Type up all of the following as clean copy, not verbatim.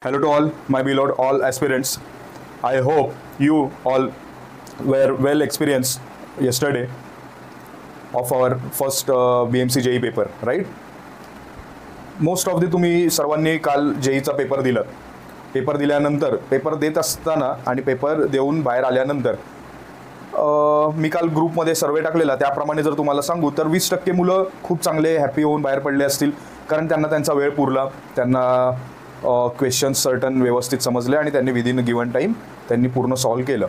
Hello to all, my beloved all aspirants. I hope you all were well experienced yesterday of our first BMC JEE paper, right? Most of the तुम्ही सर्वांनी काल जेईचा paper दिला. Paper दिल्यानंतर paper देत असताना आणि paper देऊन बाहेर आल्यानंतर मी काल ग्रुपमध्ये सर्वे टाकलेला, त्याप्रमाणे जर तुम्हाला सांगू तर 20% मुलं खूप चांगले हॅपी होऊन बाहेर पडले असतील, कारण त्यांना त्यांचा वेळ पुरला, त्यांना क्वेश्चन्स सर्टन व्यवस्थित समजले आणि त्यांनी विदिन गिवन टाईम त्यांनी पूर्ण सॉल्व केलं,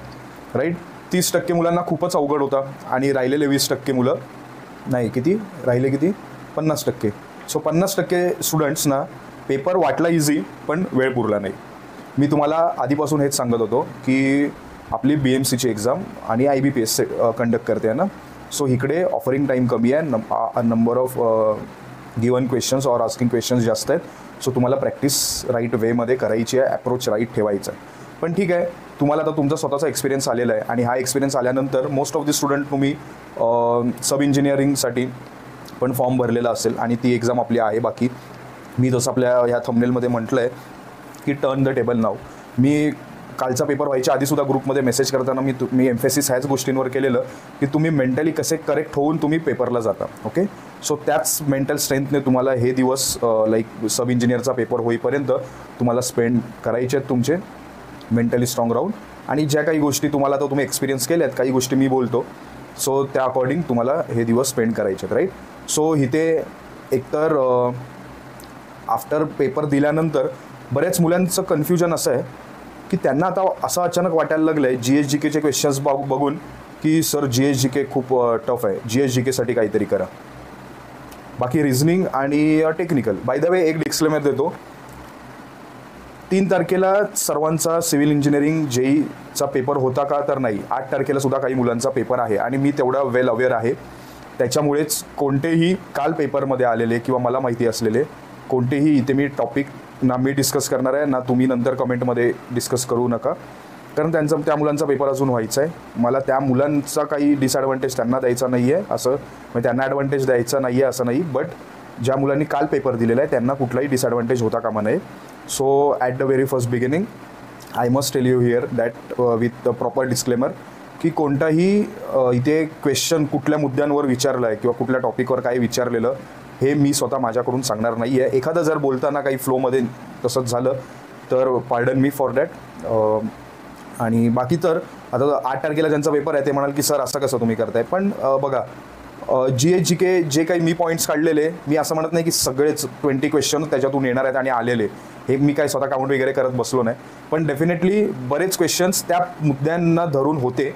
राईट. 30% मुलांना खूपच अवघड होता आणि राहिलेले 20% मुलं नाही, किती राहिले, किती 50%. सो 50% स्टुडंट्सना पेपर वाटला इझी पण वेळ पुरला नाही. मी तुम्हाला आधीपासून हेच सांगत होतो की आपली BMCची एक्झाम आणि IBPS कंडक्ट करते ना, सो इकडे ऑफरिंग टाईम कमी आहे, नंबर ऑफ गिवन क्वेश्चन्स और आस्किंग क्वेश्चन्स जास्त आहेत. सो तुम्हाला प्रॅक्टिस राईट वेमध्ये करायची आहे, ॲप्रोच राईट ठेवायचा आहे. पण ठीक आहे, तुम्हाला आता तुमचा स्वतःचा एक्सपिरियन्स आलेला आहे आणि हा एक्सपिरियन्स आल्यानंतर मोस्ट ऑफ द स्टुडंट तुम्ही सब इंजिनिअरिंगसाठी पण फॉर्म भरलेला असेल आणि ती एक्झाम आपली आहे. बाकी मी जसं आपल्या ह्या थंबनेलमध्ये म्हटलं आहे की टर्न द टेबल नाव. मी कालचा पेपर व्हायच्या आधीसुद्धा ग्रुपमध्ये मेसेज करताना मी एम्फेसिस ह्याच गोष्टींवर केलेलं की तुम्ही मेंटली कसे करेक्ट होऊन तुम्ही पेपरला जाता. ओके, सो त्याच मेंटल स्ट्रेंथने तुम्हाला हे दिवस लाईक सब इंजिनियरचा पेपर होईपर्यंत तुम्हाला स्पेंड करायचे आहेत तुमचे, मेंटली स्ट्रॉंग राहून. आणि ज्या काही गोष्टी तुम्हाला तर तुम्ही एक्सपिरियन्स केल्यात, काही गोष्टी मी बोलतो, सो त्या अकॉर्डिंग तुम्हाला हे दिवस स्पेंड करायचे आहेत, राईट. सो इथे एकतर आफ्टर पेपर दिल्यानंतर बऱ्याच मुलांचं कन्फ्युजन असं आहे की त्यांना आता असं अचानक वाटायला लागलं आहे GSGKचे क्वेश्चन्स बघून की सर GSGK खूप टफ आहे, GSGKसाठी काहीतरी करा. बाकी रिझनिंग आणि टेक्निकल, बाय द वे एक डिस्क्लेमर देतो, 3 तारखेला सर्वांचा सिव्हिल इंजिनिअरिंग JEEचा पेपर होता का, तर नाही. 8 तारखेला सुद्धा काही मुलांचा पेपर आहे आणि मी तेवढा वेल अवेअर आहे. त्याच्यामुळेच कोणतेही काल पेपरमध्ये आलेले किंवा मला माहिती असलेले कोणतेही इथे मी टॉपिक ना मी डिस्कस करणार आहे ना तुम्ही नंतर कमेंटमध्ये डिस्कस करू नका, कारण त्या मुलांचा पेपर अजून व्हायचा आहे. मला त्या मुलांचा काही डिसॲडव्हान्टेज त्यांना द्यायचा नाही आहे, असं म्हणजे त्यांना ॲडव्हान्टेज द्यायचा नाही आहे असं नाही, बट ज्या मुलांनी काल पेपर दिलेला आहे त्यांना कुठलाही डिसॲडव्हान्टेज होता कामा नये. So at the very first beginning I must tell you here that with the proper disclaimer की कोणताही इथे क्वेश्चन कुठल्या मुद्द्यांवर विचारलं आहे किंवा कुठल्या टॉपिकवर काय विचारलेलं हे मी स्वतः माझ्याकडून सांगणार नाही आहे. एखादं जर बोलताना काही फ्लोमध्ये तसंच झालं तर पार्डन मी फॉर दॅट. आणि बाकी तर आता 8 तारखेला ज्यांचा पेपर आहे ते म्हणाल की सर असं कसं तुम्ही करताय, पण बघा GSGK जे काही मी पॉईंट्स काढलेले, मी असं म्हणत नाही की सगळेच 20 क्वेश्चन त्याच्यातून येणार आहेत आणि आलेले, हे मी काय स्वतः काउंट वगैरे करत बसलो नाही, पण डेफिनेटली बरेच क्वेश्चन्स त्या मुद्द्यांना धरून होते.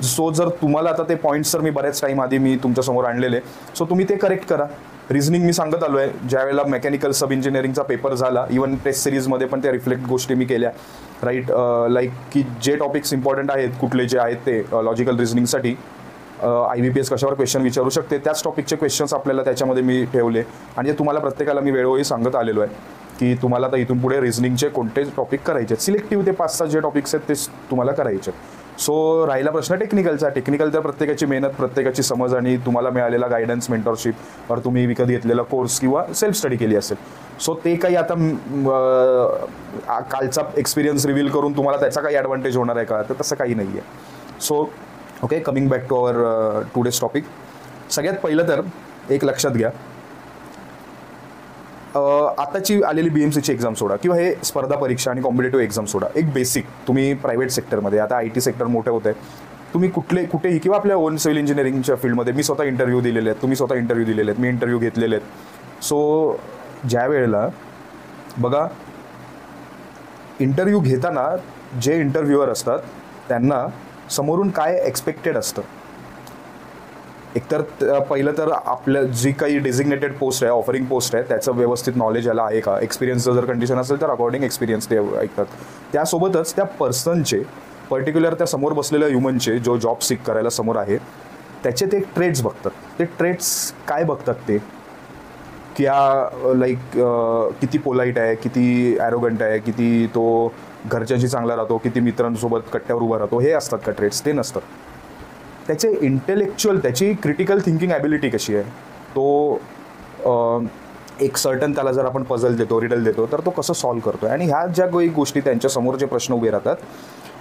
सो जर तुम्हाला आता ते पॉईंट्स तर मी बऱ्याच टाईम आधी मी तुमच्यासमोर आणलेले, सो तुम्ही ते करेक्ट करा. रिझनिंग मी सांगत आलो आहे, ज्यावेळेला मेकॅनिकल सब इंजिनिअरिंगचा पेपर झाला, इवन टेस्ट सिरीजमध्ये पण त्या रिफ्लेक्ट गोष्टी मी केल्या, राईट. लाईक की जे टॉपिक्स इम्पॉर्टंट आहेत कुठले जे आहेत ते लॉजिकल रिझनिंगसाठी IBPS कशावर क्वेश्चन विचारू शकते त्याच टॉपिकचे क्वेश्चन्स आपल्याला त्याच्यामध्ये मी ठेवले आणि ते तुम्हाला प्रत्येकाला मी वेळोवेळी सांगत आलेलो आहे की तुम्हाला आता इथून पुढे रिझनिंगचे कोणते टॉपिक करायचे आहेत. सिलेक्टिव्ह ते 5-6 जे टॉपिक्स आहेत ते तुम्हाला करायचे आहेत. सो राहिला प्रश्न टेक्निकलचा. टेक्निकल तर प्रत्येकाची मेहनत, प्रत्येकाची समज आणि तुम्हाला मिळालेला गायडन्स, मेंटरशिप और तुम्ही विकत घेतलेला कोर्स किंवा सेल्फ स्टडी केली असेल. सो ते काही आता कालचा एक्सपिरियन्स रिव्हील करून तुम्हाला त्याचा काही ॲडव्हान्टेज होणार आहे का, तर तसं काही नाही आहे. So okay, coming back to our today's topic. सगळ्यात पहिलं तर एक लक्षात घ्या, आताची आलेली BMCची एक्झाम सोडा किंवा हे स्पर्धा परीक्षा आणि कॉम्पिटेटिव्ह एक्झाम सोडा, एक बेसिक तुम्ही प्रायव्हेट सेक्टरमध्ये, आता IT सेक्टर मोठे होत आहे, तुम्ही कुठेही किंवा आपल्या ओन सिव्हिल इंजिनिअरिंगच्या फील्डमध्ये, मी स्वतः इंटरव्ह्यू दिलेले आहेत, तुम्ही स्वतः इंटरव्ह्यू दिलेले आहेत, मी इंटरव्ह्यू घेतलेले आहेत. सो ज्या वेळेला बघा इंटरव्ह्यू घेताना जे इंटरव्ह्यूअर असतात त्यांना समोरून काय एक्सपेक्टेड असतं. एकतर पहिलं तर आपलं जी काही डेझिग्नेटेड पोस्ट आहे, ऑफरिंग पोस्ट आहे, त्याचं व्यवस्थित नॉलेज याला आहे का, एक्सपिरियन्सचं जर कंडिशन असेल तर अकॉर्डिंग एक्सपिरियन्स ते ऐकतात. त्यासोबतच त्या पर्सनचे पर्टिक्युलर त्या समोर बसलेल्या ह्युमनचे जो जॉब सीक करायला समोर आहे त्याचे ते ट्रेड्स बघतात. ते ट्रेड्स काय बघतात ते की लाईक किती पोलाईट आहे, किती ॲरोगंट आहे, किती तो घरच्यांशी चांगला राहतो, किती मित्रांसोबत कट्ट्यावर उभा राहतो, हे असतात का ट्रेड्स, ते नसतात. त्याचे इंटेलेक्च्युअल, त्याची क्रिटिकल थिंकिंग ॲबिलिटी कशी आहे, तो एक सर्टन त्याला जर आपण पझल देतो, रिडल देतो, तर तो कसं सॉल्व्ह करतो आहे. आणि ह्या ज्या काही गोष्टी त्यांच्यासमोर जे प्रश्न उभे राहतात,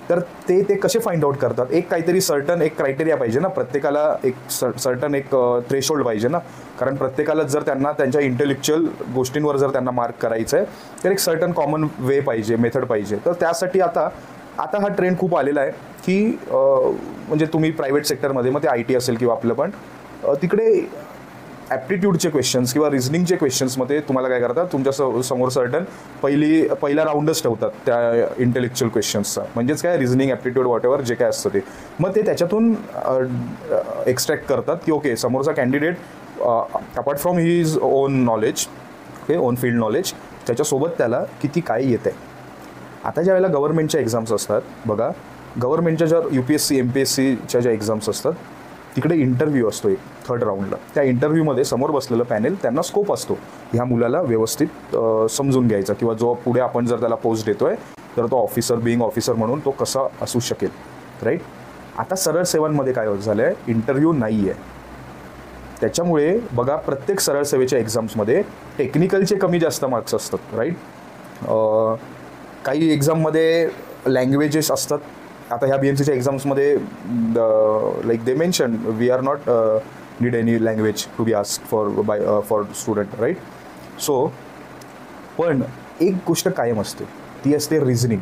तर ते कसे फाइंड आउट करतात. एक काहीतरी सर्टन एक क्रायटेरिया पाहिजे ना, प्रत्येकाला एक सर्टन एक थ्रेशोल्ड पाहिजे ना, कारण प्रत्येकाला जर त्यांना त्यांच्या इंटेलेक्च्युअल गोष्टींवर जर त्यांना मार्क करायचं आहे, तर एक सर्टन कॉमन वे पाहिजे, मेथड पाहिजे. तर त्यासाठी आता हा ट्रेंड खूप आलेला आहे की म्हणजे तुम्ही प्रायव्हेट सेक्टरमध्ये, मग ते IT असेल किंवा आपलं पण, तिकडे ॲप्टिट्यूडचे क्वेश्चन्स किंवा रिझनिंगचे क्वेश्चन्समध्ये तुम्हाला काय करतात, तुमच्या समोर सर्टन पहिला राऊंडच ठेवतात त्या इंटेलेक्च्युअल क्वेश्चन्सचा, म्हणजेच काय रिझनिंग, ॲप्टिट्यूड, वॉट एव्हर जे काय असतं ते. मग ते त्याच्यातून एक्स्ट्रॅक्ट करतात की ओके, समोरचा candidate apart from his on knowledge, okay, on field knowledge, त्याच्यासोबत त्याला किती काय येतं आहे. आता ज्या वेळेला गव्हर्नमेंटच्या एक्झाम्स असतात बघा, गव्हर्नमेंटच्या ज्या UPSC MPSCच्या ज्या एक्झाम्स असतात, तिकडे इंटरव्ह्यू असतो एक 3rd राऊंडला. त्या इंटरव्ह्यूमध्ये समोर बसलेलं पॅनेल, त्यांना स्कोप असतो ह्या मुलाला व्यवस्थित समजून घ्यायचा, किंवा जो पुढे आपण जर त्याला पोस्ट देतोय तर तो ऑफिसर म्हणून तो कसा असू शकेल, राईट. आता सरळ सेवांमध्ये काय होत झालं आहे, इंटरव्ह्यू नाही आहे. त्याच्यामुळे बघा, प्रत्येक सरळ सेवेच्या एक्झाम्समध्ये टेक्निकलचे कमी जास्त मार्क्स असतात, राईट. काही एक्झाममध्ये लँग्वेजेस असतात. आता ह्या BMCच्या एक्झाम्समध्ये like they mention, we are not need any language to be asked for student, right. So पण एक गोष्ट कायम असते, ती असते रिझनिंग,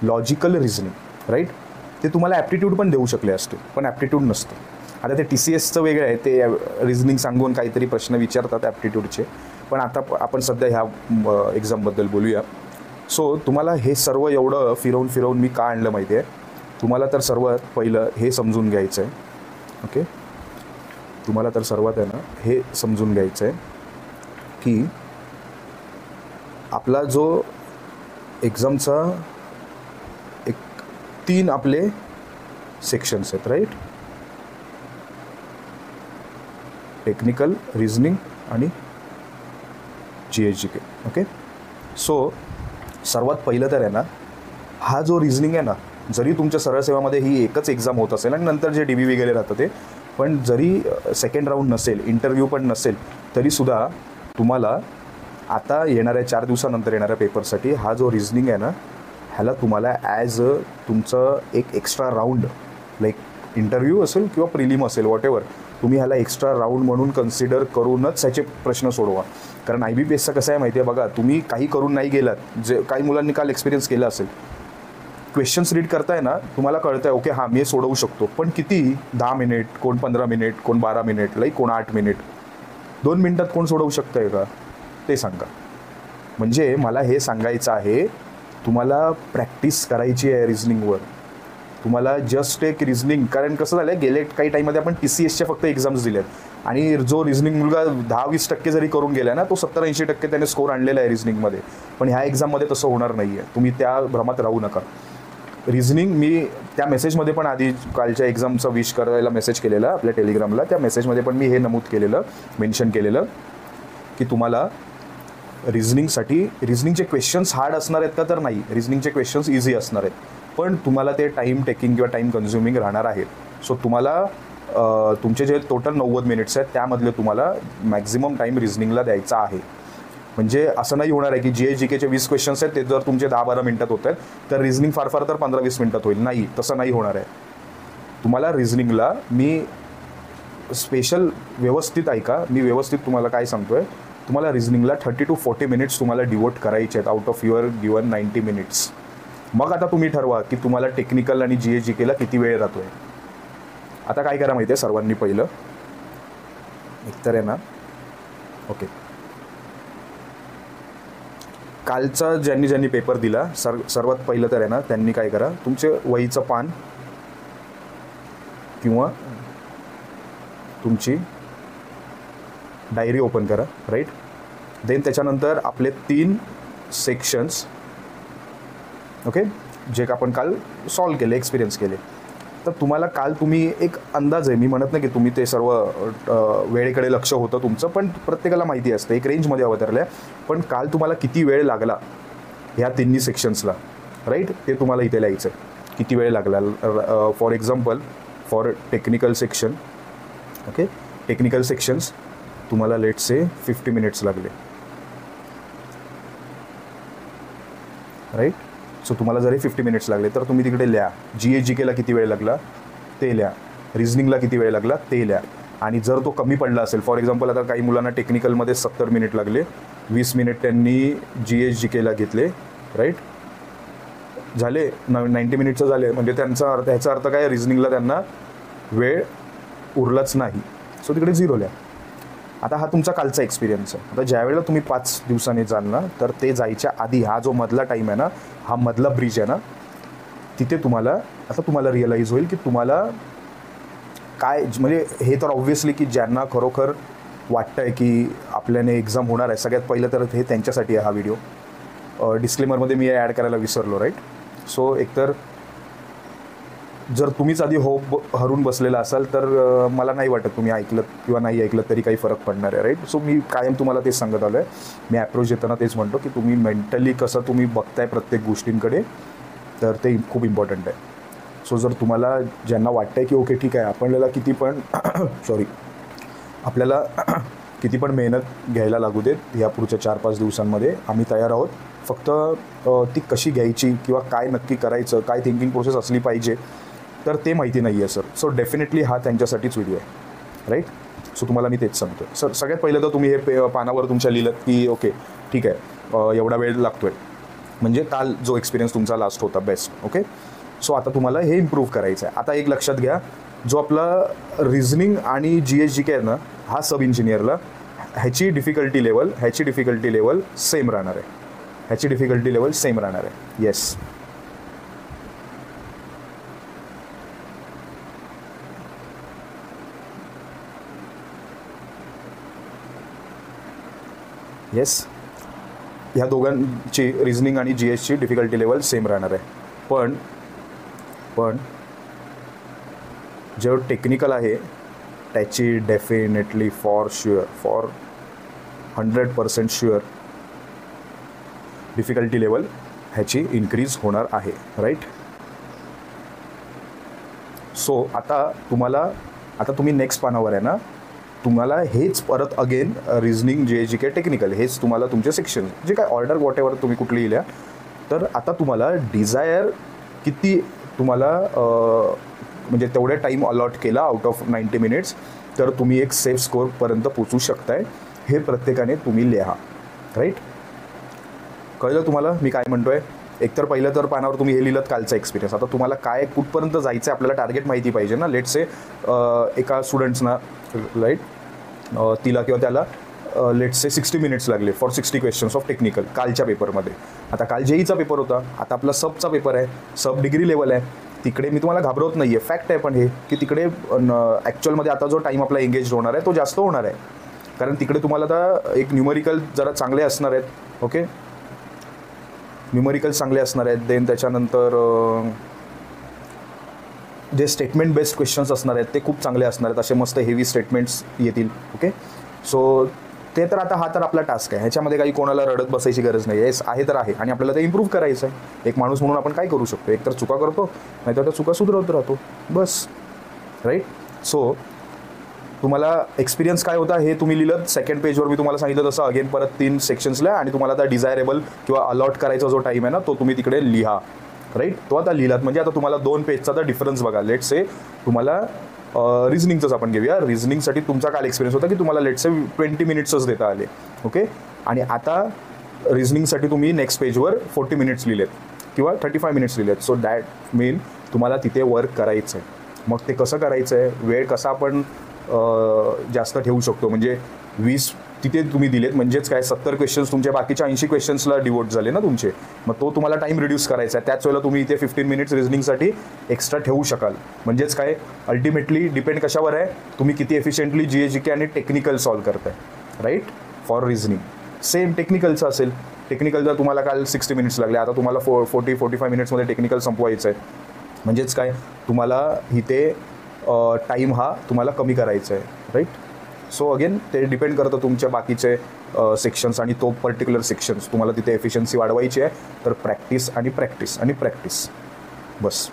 लॉजिकल रिझनिंग, राईट. ते तुम्हाला ॲप्टिट्यूड पण देऊ शकले असते, पण ॲप्टिट्यूड नसतं. आता ते TCSचं वेगळं आहे, ते रिझनिंग सांगून काहीतरी प्रश्न विचारतात ॲप्टिट्यूडचे. पण आता आपण सध्या ह्या एक्झामबद्दल बोलूया. सो तुम्हाला हे सर्व एवढं फिरवून मी का आणलं माहिती आहे, तुम्हाला तर सर्वात पहिलं हे समजून घ्यायचं आहे, ओके. तुम्हाला तर सर्वात आहे ना हे समजून घ्यायचं आहे की आपला जो एक्झामचा एक 3 आपले सेक्शन्स आहेत, राईट. टेक्निकल, रिझनिंग आणि GK, ओके. सो सर्वात पहिलं तर आहे ना, हा जो रिझनिंग आहे ना, जरी तुमच्या सरळ सेवामध्ये ही एकच एक्झाम होत असेल आणि नंतर जे DB वगैरे राहतं ते, पण जरी सेकंड राऊंड नसेल, इंटरव्ह्यू पण नसेल, तरीसुद्धा तुम्हाला आता येणाऱ्या 4 दिवसानंतर येणाऱ्या पेपरसाठी हा जो रिझनिंग आहे ना, ह्याला तुम्हाला ॲज तुमचं एक एक्स्ट्रा राऊंड, लाईक इंटरव्ह्यू असेल किंवा प्रिलिम असेल, वॉट एव्हर, तुम्ही ह्याला एक्स्ट्रा राऊंड म्हणून कन्सिडर करूनच ह्याचे प्रश्न सोडवा. कारण IBPSचं कसं आहे माहिती आहे बघा, तुम्ही काही करून नाही गेलात, जे काही मुलांनी काल एक्सपिरियन्स केला असेल, क्वेश्चन्स रीड करताय ना, तुम्हाला कळतं आहे ओके हां मी सोडवू शकतो, पण किती, 10 मिनिट, कोण 15 मिनिट, कोण 12 मिनिट, लाईक कोण 8 मिनिट, 2 मिनिटात कोण सोडवू शकतं आहे का, ते सांगा. म्हणजे मला हे सांगायचं आहे, तुम्हाला प्रॅक्टिस करायची आहे रिझनिंगवर. तुम्हाला जस्ट एक रिझनिंग, कारण कसं झालं आहे, गेले काही टाईममध्ये आपण TCSच्या फक्त एक्झाम्स दिल्यात आणि जो रिझनिंग मुलगा 10-20% जरी करून गेला ना, तो 70-80% त्याने स्कोर आणलेला आहे रिझनिंगमध्ये. पण ह्या एक्झाममध्ये तसं होणार नाही आहे, तुम्ही त्या भ्रमात राहू नका. रिझनिंग, मी त्या मेसेजमध्ये पण आधी कालच्या एक्झामचा विश करायला मेसेज केलेला आपल्या टेलिग्रामला, त्या मेसेजमध्ये पण मी हे नमूद केलेलं, मेन्शन केलेलं की तुम्हाला रिझनिंगसाठी रिझनिंगचे क्वेश्चन्स हार्ड असणार आहेत का, तर नाही, रिझनिंगचे क्वेश्चन्स इझी असणार आहेत, पण तुम्हाला ते टाईम टेकिंग किंवा टाईम कन्झ्युमिंग राहणार आहेत. सो तुम्हाला तुमचे जे टोटल 90 मिनिट्स आहेत त्यामधले तुम्हाला मॅक्झिमम टाईम रिझनिंगला द्यायचा आहे. म्हणजे असं नाही होणार आहे की GKचे 20 क्वेश्चन्स आहेत ते जर तुमचे 10-12 मिनिटात होत आहेत, तर रिझनिंग फार तर 15-20 मिनिटात होईल. नाही, तसं नाही होणार आहे. तुम्हाला रिझनिंगला मी स्पेशल व्यवस्थित ऐका, मी व्यवस्थित तुम्हाला काय सांगतो आहे, तुम्हाला रिझनिंगला 30 to 40 मिनिट्स तुम्हाला डिवोट करायचे आहेत out of your given 90 minutes. मग आता तुम्ही ठरवा की तुम्हाला टेक्निकल आणि GKला किती वेळ राहतो आहे. आता काय करा माहिती आहे, सर्वांनी पहिलं एकतर आहे ना, ओके, कालचा ज्यांनी पेपर दिला सर्वात पहिलं तर आहे ना, त्यांनी काय करा, तुमचे वहीचं पान किंवा तुमची डायरी ओपन करा, राईट. देन त्याच्यानंतर आपले 3 सेक्शन्स, ओके, जे का आपण काल सॉल्व केले, एक्सपिरियन्स केले. तर तुम्हाला काल तुम्ही एक अंदाज आहे, मी म्हणत नाही की तुम्ही ते सर्व वेळेकडे लक्ष होतं तुमचं, पण प्रत्येकाला माहिती असतं एक रेंजमध्ये अवतरलं आहे. पण काल तुम्हाला किती वेळ लागला ह्या 3 सेक्शन्सला, राईट, ते तुम्हाला इथे लिहायचं आहे किती वेळ लागला. For example, for technical section, okay, technical sections तुम्हाला लेट से 50 मिनिट्स लागले, राईट. सो तुम्हाला जरी 50 मिनिट्स लागले तर तुम्ही तिकडे लिहा GH/GKला किती वेळ लागला ते लिहा, रिझनिंगला किती वेळ लागला ते लिहा. आणि जर तो कमी पडला असेल, फॉर एक्झाम्पल आता काही मुलांना टेक्निकलमध्ये 70 मिनिट लागले, 20 मिनिट त्यांनी GH/GKला घेतले, राईट, झाले 90 मिनिटचं झाले, म्हणजे ह्याचा अर्थ काय, रिझनिंगला त्यांना वेळ उरलाच नाही. सो तिकडे 0 लिहा. आता हा तुमचा कालचा एक्सपिरियन्स आहे. आता ज्यावेळेला तुम्ही 5 दिवसांनी जाल ना, तर ते जायच्या आधी हा जो मधला टाईम आहे ना, हा मधला ब्रिज आहे ना, तिथे तुम्हाला रिअलाईज होईल की तुम्हाला काय, म्हणजे हे तर ऑब्व्हियसली की ज्यांना खरोखर वाटतं आहे की आपल्याने एक्झाम होणार आहे, सगळ्यात पहिलं तर हे त्यांच्यासाठी आहे हा व्हिडिओ. डिस्क्लेमरमध्ये मी ॲड करायला विसरलो, राईट. सो एकतर जर तुम्हीच आधी होप हरून बसलेला असाल तर मला नाही वाटत तुम्ही ऐकलं किंवा नाही ऐकलं तरी काही फरक पडणार आहे, राईट. सो मी कायम तुम्हाला तेच सांगत आलो आहे. मी अप्रोच देताना तेच म्हणतो की तुम्ही मेंटली कसं तुम्ही बघताय प्रत्येक गोष्टींकडे, तर ते खूप इम्पॉर्टंट आहे. सो जर तुम्हाला ज्यांना वाटतं आहे की ओके ठीक आहे, आपल्याला किती पण मेहनत घ्यायला लागू देत या पुढच्या 4-5 दिवसांमध्ये, आम्ही तयार आहोत, फक्त ती कशी घ्यायची किंवा काय नक्की करायचं, काय थिंकिंग प्रोसेस असली पाहिजे, तर ते माहिती नाही आहे सर. सो डेफिनेटली हा त्यांच्यासाठीच व्हिडिओ आहे, राईट. सो तुम्हाला मी तेच सांगतो सर. सगळ्यात पहिलं तर तुम्ही हे पानावर तुमच्या लिहिलं की ओके ठीक आहे, एवढा वेळ लागतो आहे, म्हणजे काल जो एक्सपिरियन्स तुमचा लास्ट होता बेस्ट, ओके. सो आता तुम्हाला हे इम्प्रूव्ह करायचं आहे. आता एक लक्षात घ्या, जो आपला रिझनिंग आणि GH/GK आहे ना, हा सब इंजिनियरला ह्याची डिफिकल्टी लेवल सेम राहणार आहे. येस, येस, ह्या दोघांची रिझनिंग आणि GHची डिफिकल्टी लेवल सेम राहणार आहे. पण जे टेक्निकल आहे त्याची definitely for 100% sure difficulty level ह्याची इन्क्रीज होणार आहे, राईट. सो आता तुम्ही नेक्स्ट पानावर आहे ना, तुम्हाला हेच परत अगेन रिझनिंग GH/GK टेक्निकल हेच तुम्हाला तुमचे सेक्शन जे काय ऑर्डर वॉट एव्हर तुम्ही कुठली लिहिल्या, तर आता तुम्हाला डिझायर किती तुम्हाला म्हणजे तेवढे टाईम अलॉट केला आउट ऑफ 90 मिनिट्स, तर तुम्ही एक सेफ स्कोअरपर्यंत पोचू शकताय. हे प्रत्येकाने तुम्ही लिहा, राईट. कळलं तुम्हाला मी काय म्हणतोय. एकतर पहिलं तर पानावर तुम्ही हे लिहिलं कालचा एक्सपिरियन्स. आता तुम्हाला काय कुठपर्यंत जायचं आहे आपल्याला टार्गेट माहिती पाहिजे ना. लेट्स से एका स्टुडंट्सना, राईट, तिला किंवा त्याला लेट्स से 60 मिनिट्स लागले फॉर 60 क्वेश्चन्स ऑफ टेक्निकल कालच्या पेपरमध्ये. आता काल JEEचा पेपर होता, आता आपला सबचा पेपर आहे, सब डिग्री लेवल आहे. तिकडे मी तुम्हाला घाबरवत नाही आहे, फॅक्ट आहे पण हे की तिकडे ॲक्च्युअलमध्ये आता जो टाईम आपला एंगेज होणार आहे तो जास्त होणार आहे. कारण तिकडे तुम्हाला आता एक न्यूमरिकल जरा चांगले असणार आहेत, ओके, न्यूमरिकल चांगले असणार आहेत. देन त्याच्यानंतर जे स्टेटमेंट बेस्ड क्वेश्चन्स असणार आहेत ते खूप चांगले असणार आहेत, असे मस्त हेवी स्टेटमेंट्स येतील, ओके. सो ते तर आता हा तर आपला टास्क आहे, ह्याच्यामध्ये काही कोणाला रडत बसायची गरज नाही आहे. आहे तर आहे आणि आपल्याला ते इम्प्रूव्ह करायचं आहे. एक माणूस म्हणून आपण काय करू शकतो, एक तर चुका करतो, नाहीतर त्या चुका सुधारत राहतो, बस, राईट. सो तुम्हाला एक्सपिरियन्स काय होता हे तुम्ही लिहिलं. सेकंड पेजवर मी तुम्हाला सांगितलं तसं अगेन परत 3 सेक्शन्सला, आणि तुम्हाला आता डिझायरेबल किंवा अलॉट करायचा जो टाईम आहे ना तो तुम्ही तिकडे लिहा, राईट. तो आता लिहिलात म्हणजे आता तुम्हाला 2 पेजचा तर डिफरन्स बघा. लेट्स से तुम्हाला रिझनिंगचंच आपण घेऊया. रिझनिंगसाठी तुमचा काल एक्सपिरियन्स होता की तुम्हाला लेट्स से 20 मिनिट्सच देता आले, ओके. आणि आता रिझनिंगसाठी तुम्ही नेक्स्ट पेजवर 40 मिनिट्स लिहिलेत किंवा 35 मिनिट्स लिहिलेत. सो दॅट मीन तुम्हाला तिथे वर्क करायचं आहे. मग ते कसं करायचं आहे, वेळ कसा आपण जास्त ठेवू शकतो, म्हणजे 20 तिथे तुम्ही दिलेत म्हणजेच काय 70 क्वेश्चन्स तुमचे बाकीच्या 80 क्वेश्चन्सला डिवोट झाले ना तुमचे. मग तो तुम्हाला टाईम रिड्यूस करायचा आहे. त्याच वेळेला तुम्ही इथे 15 मिनिट्स रिझनिंगसाठी एक्स्ट्रा ठेवू शकाल. म्हणजेच काय अल्टिमेटली डिपेंड कशावर आहे, तुम्ही किती एफिशियंटली GH/GK आणि टेक्निकल सॉल्व करताय, राईट. फॉर रिझनिंग सेम टेक्निकलचं असेल. टेक्निकलचा तुम्हाला काल 60 मिनिट्स लागले, आता तुम्हाला 40-45 मिनिट्समध्ये टेक्निकल संपवायचं आहे. म्हणजेच काय तुम्हाला इथे टाईम हा तुम्हाला कमी करायचा आहे, राईट. सो अगेन ते डिपेंड करतं तुमच्या बाकीचे सेक्शन्स आणि तो पर्टिक्युलर सेक्शन्स तुम्हाला तिथे एफिशियन्सी वाढवायची आहे. तर प्रॅक्टिस आणि प्रॅक्टिस आणि प्रॅक्टिस, बस.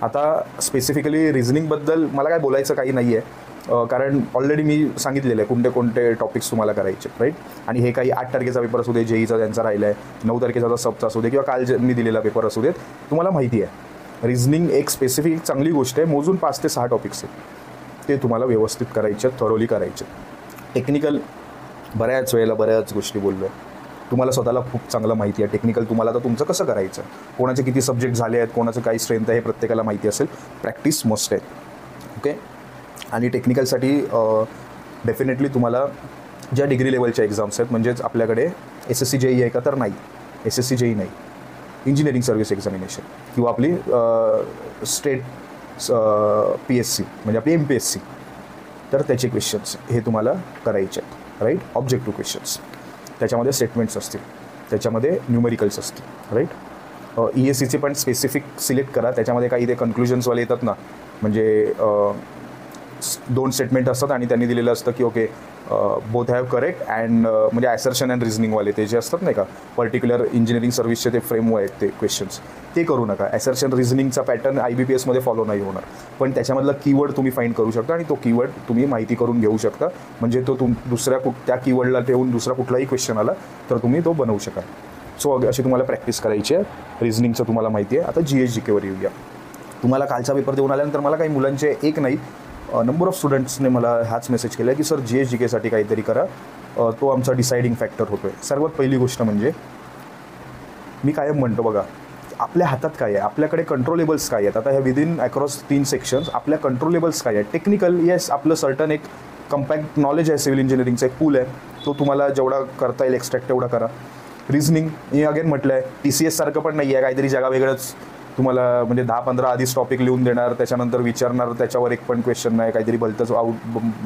आता स्पेसिफिकली रिझनिंगबद्दल मला काय बोलायचं काही नाही आहे. कारण ऑलरेडी मी सांगितलेलं आहे कोणते कोणते टॉपिक्स तुम्हाला करायचे, राईट. आणि हे काही 8 तारखेचा पेपर असू दे, जेईचा त्यांचा राहिला आहे, 9 तारखेचा सबचा असू दे, किंवा काल मी दिलेला पेपर असू देत, तुम्हाला माहिती आहे रिझनिंग एक स्पेसिफिक चांगली गोष्ट आहे. मोजून 5 ते 6 टॉपिक्स आहेत, ते तुम्हाला व्यवस्थित करायचे, थरोली करायचे. टेक्निकल बऱ्याच वेळेला बऱ्याच गोष्टी बोललो आहे, तुम्हाला स्वतःला खूप चांगलं माहिती आहे. टेक्निकल तुम्हाला तर तुमचं कसं करायचं, कोणाचे किती सब्जेक्ट झाले आहेत, कोणाचं काही स्ट्रेंथ आहे हे प्रत्येकाला माहिती असेल. प्रॅक्टिस मस्ट आहे. ओके. आणि टेक्निकलसाठी डेफिनेटली तुम्हाला ज्या डिग्री लेवलच्या एक्झाम्स आहेत, म्हणजेच आपल्याकडे SSC JEE आहे का, तर नाही, SSC JEE नाही, इंजिनिअरिंग सर्व्हिस एक्झामिनेशन किंवा आपली स्टेट PSC म्हणजे आपली MPSC, तर त्याचे क्वेश्चन्स हे तुम्हाला करायचे आहेत, राईट. ऑब्जेक्टिव्ह क्वेश्चन्स, त्याच्यामध्ये स्टेटमेंट्स असतील, त्याच्यामध्ये न्यूमेरिकल्स असतील, राईट. ESCचे पण स्पेसिफिक सिलेक्ट करा, त्याच्यामध्ये काही ते कन्क्लुजन्सवाले येतात ना, म्हणजे 2 स्टेटमेंट असतात आणि त्यांनी दिलेलं असतं की okay both have correct and म्हणजे ॲसर्शन अँड रिझनिंगवाले ते जे असतात नाही का, पर्टिक्युलर इंजिनिअरिंग सर्व्हिसचे ते फ्रेमवर्क आहेत ते क्वेश्चन्स, ते करू नका. ॲसर्शन रिझनिंगचा पॅटर्न IBPSमध्ये फॉलो नाही होणार, पण त्याच्यामधला कीवर्ड तुम्ही फाईंड करू शकता आणि तो कीवर्ड तुम्ही माहिती करून घेऊ शकता, म्हणजे तो दुसऱ्या त्या कीवर्डला ठेवून दुसरा कुठलाही क्वेश्चन आला तर तुम्ही तो बनवू शकाल. सो अशी तुम्हाला प्रॅक्टिस करायची आहे. रिझनिंगचं तुम्हाला माहिती आहे. आता GSGKवर येऊया. तुम्हाला कालचा पेपर देऊन आल्यानंतर मला काही मुलांचे एक नाही नंबर ऑफ स्टुडंट्सने मला हाच मेसेज केला की सर GSGKसाठी काहीतरी करा, तो आमचा डिसाइडिंग फॅक्टर होतो आहे. सर्वात पहिली गोष्ट म्हणजे मी कायम म्हणतो बघा, आपल्या हातात काय आहे, आपल्याकडे कंट्रोलेबल्स काय आहेत. आता ह्या विदिन अक्रॉस 3 सेक्शन्स आपल्या कंट्रोलेबल्स काय आहेत. टेक्निकल येस, आपलं सर्टन एक कम्पॅक्ट नॉलेज आहे, सिव्हिल इंजिनिअरिंगचा एक पूल आहे, तो तुम्हाला जेवढा करता येईल एक्स्ट्रॅक्ट तेवढा करा. रिझनिंग मी अगेन म्हटलं आहे, TCS सारखं पण नाही आहे काहीतरी जगा वेगळंच तुम्हाला म्हणजे 10-15 आधीच टॉपिक लिहून देणार, त्याच्यानंतर विचारणार, त्याच्यावर एक पण क्वेश्चन नाही, काहीतरी भलतंच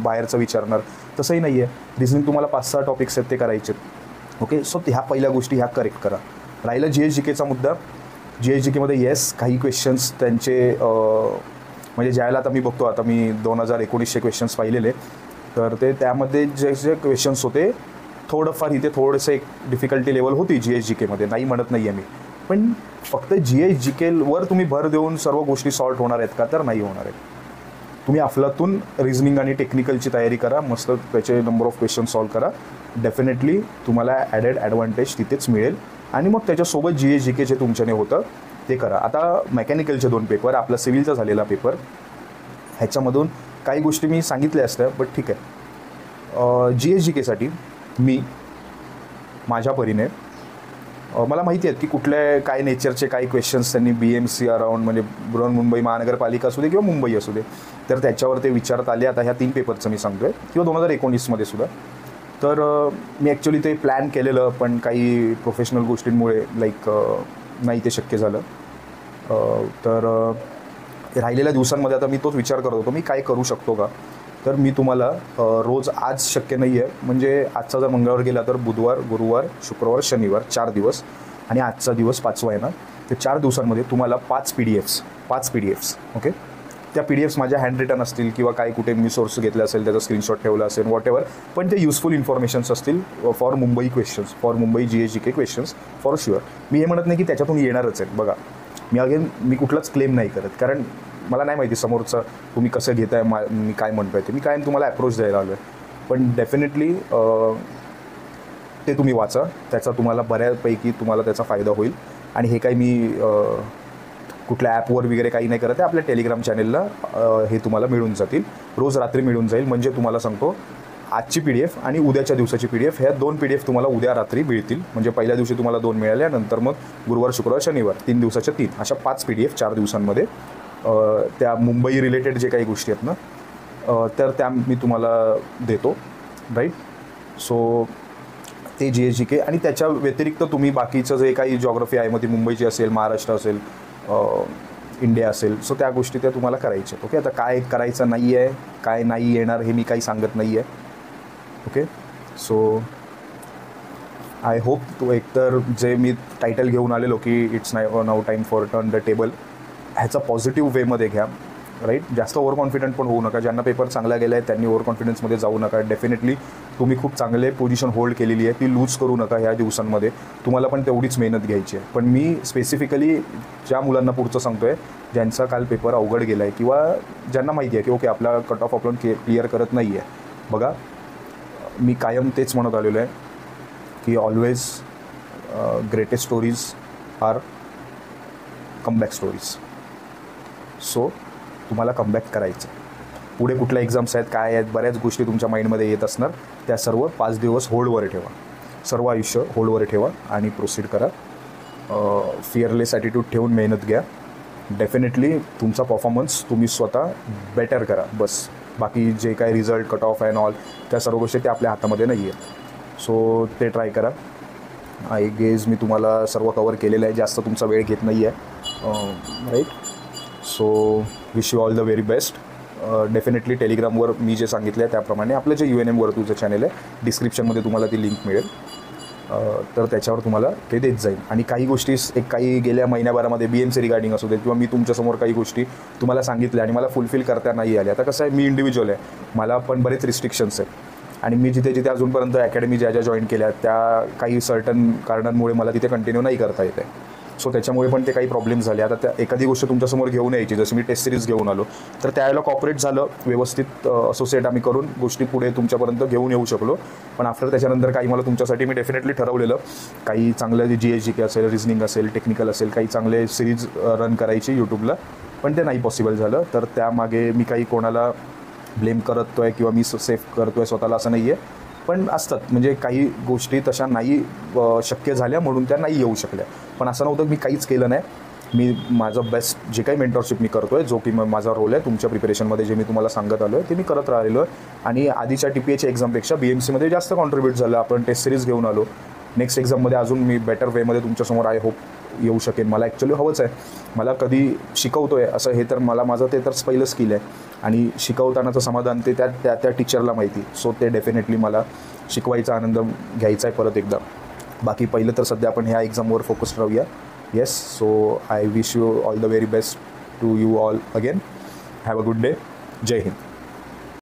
बाहेरचं विचारणार, तसंही नाही आहे. रिझनिंग तुम्हाला 5-6 टॉपिक्स आहेत ते करायचे. ओके. सो ह्या पहिल्या गोष्टी ह्या करेक्ट करा. राहिलं GSGKचा मुद्दा. GSGKमध्ये येस काही क्वेश्चन्स त्यांचे म्हणजे ज्यावेळेला आता मी बघतो, आता मी 2019चे क्वेश्चन्स पाहिलेले, तर ते त्यामध्ये जे जे क्वेश्चन्स होते थोडंफार इथे थोडंसं एक डिफिकल्टी लेवल होती GSGKमध्ये, नाही म्हणत नाही आहे मी, पण फक्त GSGKवर तुम्ही भर देऊन सर्व गोष्टी सॉल्ट होणार आहेत का, तर नाही होणार आहेत. तुम्ही अफलातून रिझनिंग आणि टेक्निकलची तयारी करा, मस्त त्याचे नंबर ऑफ क्वेश्चन सॉल्व करा. डेफिनेटली तुम्हाला ॲडेड ॲडव्हान्टेज तिथेच मिळेल आणि मग त्याच्यासोबत GSGK जे तुमच्याने होतं ते करा. आता मेकॅनिकलचे 2 पेपर, आपला सिव्हिलचा झालेला पेपर, ह्याच्यामधून काही गोष्टी मी सांगितल्या असत्या, बट ठीक आहे. GSGKसाठी मी माझ्या परीने मला माहिती आहेत की कुठल्या काय नेचरचे काही क्वेश्चन्स त्यांनी BMC अराउंड म्हणजे बृहन्मुंबई महानगरपालिका असू दे किंवा मुंबई असू दे, तर त्याच्यावर ते विचारत आले. आता ह्या 3 पेपरचं मी सांगतो आहे, किंवा 2019मध्ये सुद्धा. तर मी ॲक्च्युली ते प्लॅन केलेलं, पण काही प्रोफेशनल गोष्टींमुळे नाही ते शक्य झालं. तर राहिलेल्या दिवसांमध्ये आता मी तोच विचार करत होतो, मी काय करू शकतो का. तर मी तुम्हाला रोज, आज शक्य नाही आहे, म्हणजे आजचा जर मंगळवार गेला तर बुधवार, गुरुवार, शुक्रवार, शनिवार 4 दिवस आणि आजचा दिवस 5वा आहे ना, ते 4 दिवसांमध्ये तुम्हाला 5 PDFs ओके. त्या PDFs माझ्या हँड रिटन असतील किंवा काही कुठे मी सोर्स घेतला असेल, त्याचा स्क्रीनशॉट ठेवला असेल, वॉटेवर, पण ते युजफुल इन्फॉर्मेशन्स असतील for Mumbai questions, for Mumbai GSGK questions for sure. मी हे म्हणत नाही की त्याच्यातून येणारच आहे. बघा, मी कुठलाच क्लेम नाही करत, कारण मला नाही माहिती समोरचं तुम्ही कसं घेताय, मी काय म्हणतो आहे ते. मी काय तुम्हाला अप्रोच द्यायला आलो आहे, पण डेफिनेटली ते तुम्ही वाचा, त्याचा तुम्हाला बऱ्यापैकी तुम्हाला त्याचा फायदा होईल. आणि हे काही मी कुठल्या ॲपवर वगैरे काही नाही करत आहे, आपल्या टेलिग्राम चॅनेलला हे तुम्हाला मिळून जातील, रोज रात्री मिळून जाईल. म्हणजे तुम्हाला सांगतो, आजची PDF आणि उद्याच्या दिवसाची PDF, ह्या 2 PDF तुम्हाला उद्या रात्री मिळतील. म्हणजे पहिल्या दिवशी तुम्हाला 2 मिळाल्या, नंतर मग गुरुवार, शुक्रवार, शनिवार 3 दिवसाच्या 3, अशा 5 PDF 4 दिवसांमध्ये त्या मुंबई रिलेटेड जे काही गोष्टी आहेत ना, तर त्या मी तुम्हाला देतो, राईट. सो ते GSGK आणि त्याच्या व्यतिरिक्त तुम्ही बाकीचं जे काही जॉग्रफी आहे, मग ती मुंबईची असेल, महाराष्ट्र असेल, इंडिया असेल, सो त्या गोष्टी त्या तुम्हाला करायच्या. ओके. आता काय करायचं नाही आहे, काय नाही येणार हे मी काही सांगत नाही आहे. ओके. सो आय होप तो एकतर जे मी टायटल घेऊन आलेलो की it's now time for turn the table, ह्याचा पॉझिटिव्ह वेमध्ये घ्या, राईट. जास्त ओव्हर कॉन्फिडंट पण होऊ नका. ज्यांना पेपर चांगला गेला आहे त्यांनी ओव्हर कॉन्फिडन्समध्ये जाऊ नका. डेफिनेटली तुम्ही खूप चांगले पोझिशन होल्ड केलेली आहे, ती लूज करू नका ह्या दिवसांमध्ये. तुम्हाला पण तेवढीच मेहनत घ्यायची आहे. पण मी स्पेसिफिकली ज्या मुलांना पुढचं सांगतो आहे, ज्यांचा काल पेपर अवघड गेला आहे किंवा ज्यांना माहिती आहे की ओके आपला कट ऑफ आपण क्लिअर करत नाही आहे, बघा मी कायम तेच म्हणत आलेलो आहे की always greatest stories are comeback stories. So तुम्हाला कमबॅक करायचं. पुढे कुठल्या एक्झाम्स आहेत, काय आहेत, बऱ्याच गोष्टी तुमच्या माइंडमध्ये येत असणार. त्या सर्व 5 दिवस होल्डवर ठेवा, सर्व आयुष्य होल्डवर ठेवा आणि प्रोसीड करा. फिअरलेस ॲटिट्यूड ठेवून मेहनत घ्या. डेफिनेटली तुमचा परफॉर्मन्स तुम्ही स्वतः बेटर करा. बस बाकी जे काय result, cut off and all, त्या सर्व गोष्टी त्या आपल्या हातामध्ये नाही आहेत. सो ते ट्राय करा. आय गेज मी तुम्हाला सर्व कवर केलेलं आहे, जास्त तुमचा वेळ घेत नाही आहे, right. So wish you all the very best. Definitely टेलिग्रामवर मी जे सांगितलं आहे त्याप्रमाणे आपलं जे UNM तुझं चॅनल आहे, डिस्क्रिप्शनमध्ये तुम्हाला ती लिंक मिळेल. तर त्याच्यावर तुम्हाला ते देत जाईल. आणि काही गोष्टी काही गेल्या महिन्याभरामध्ये BMC रिगार्डिंग असू दे किंवा मी तुमच्यासमोर काही गोष्टी तुम्हाला सांगितल्या आणि मला फुलफिल करता नाही आल्या. आता कसं आहे, मी इंडिव्हिज्युअल आहे, मला पण बरेच रिस्ट्रिक्शन्स आहेत आणि मी जिथे जिथे अजूनपर्यंत अकॅडमी ज्या ज्या जॉईन केल्या त्या काही सर्टन कारणांमुळे मला तिथे कंटिन्यू नाही करता येत आहे. सो त्याच्यामुळे पण ते काही प्रॉब्लेम्स झाले. आता त्या एखादी गोष्ट तुमच्यासमोर घेऊन यायची, जसं मी टेस्ट सिरीज घेऊन आलो, तर त्यावेळेला कॉपरेट झालं, व्यवस्थित असोसिएट आम्ही करून गोष्टी पुढे तुमच्यापर्यंत घेऊन येऊ शकलो. पण आफ्टर त्याच्यानंतर काही मला तुमच्यासाठी मी डेफिनेटली ठरवलेलं काही चांगलं GSGK असेल, रिझनिंग असेल, टेक्निकल असेल, काही चांगले सिरीज रन करायची यूट्यूबला, पण ते नाही पॉसिबल झालं. तर त्यामागे मी काही कोणाला ब्लेम करतो आहे किंवा मी सेफ करतो आहे स्वतःला असं नाही आहे. पण असतात म्हणजे काही गोष्टी तशा नाही शक्य झाल्या म्हणून त्या नाही येऊ शकल्या. पण असं नव्हतं की मी काहीच केलं नाही. मी माझं बेस्ट जे काही मेंटरशिप मी करतो आहे, जो की माझा रोल आहे तुमच्या प्रिपरेशनमध्ये, जे मी तुम्हाला सांगत आलो आहे ते मी करत राहिलो आहे. आणि आधीच्या TPAच्या एक्झामपेक्षा BMCमध्ये जास्त कॉन्ट्रीब्यूट झालं. आपण टेस्ट सिरीज घेऊन आलो. नेक्स्ट एक्झाममध्ये अजून मी बेटर वेमध्ये तुमच्यासमोर आय होप येऊ शकेन. मला ॲक्च्युली हवंच आहे. मला कधी शिकवतो आहे असं हे तर मला माझं ते तर पहिलं स्किल आहे आणि शिकवतानाचं समाधान ते त्या टीचरला माहिती. सो ते डेफिनेटली मला शिकवायचा आनंद घ्यायचा आहे परत एकदा. बाकी पहिलं तर सध्या आपण ह्या एक्झामवर फोकस राहूया. Yes. So I wish you all the very best to you all again. Have a good day. जय हिंद.